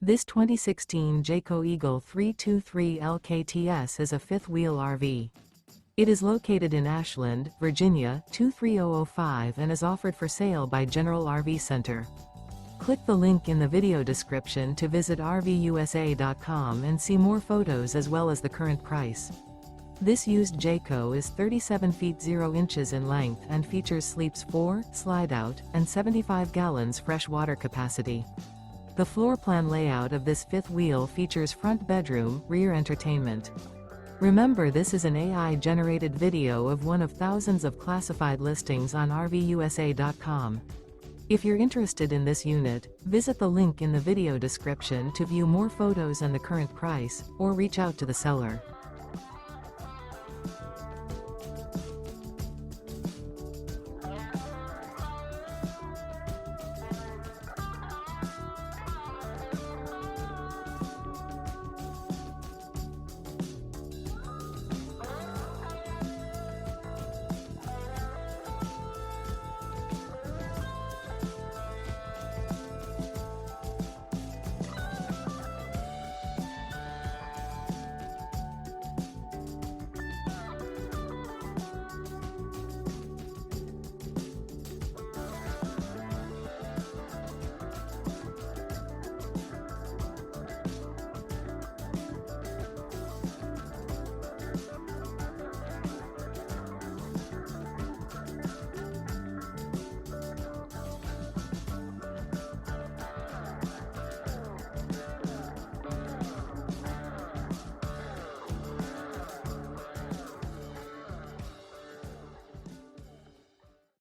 This 2016 Jayco Eagle 323 LKTS is a fifth-wheel RV. It is located in Ashland, Virginia 23005 and is offered for sale by General RV Center. Click the link in the video description to visit RVUSA.com and see more photos as well as the current price. This used Jayco is 37 feet 0 inches in length and features sleeps 4, slide-out, and 75 gallons fresh water capacity. The floor plan layout of this fifth wheel features front bedroom, rear entertainment. Remember, this is an AI-generated video of one of thousands of classified listings on RVUSA.com. If you're interested in this unit, visit the link in the video description to view more photos and the current price, or reach out to the seller.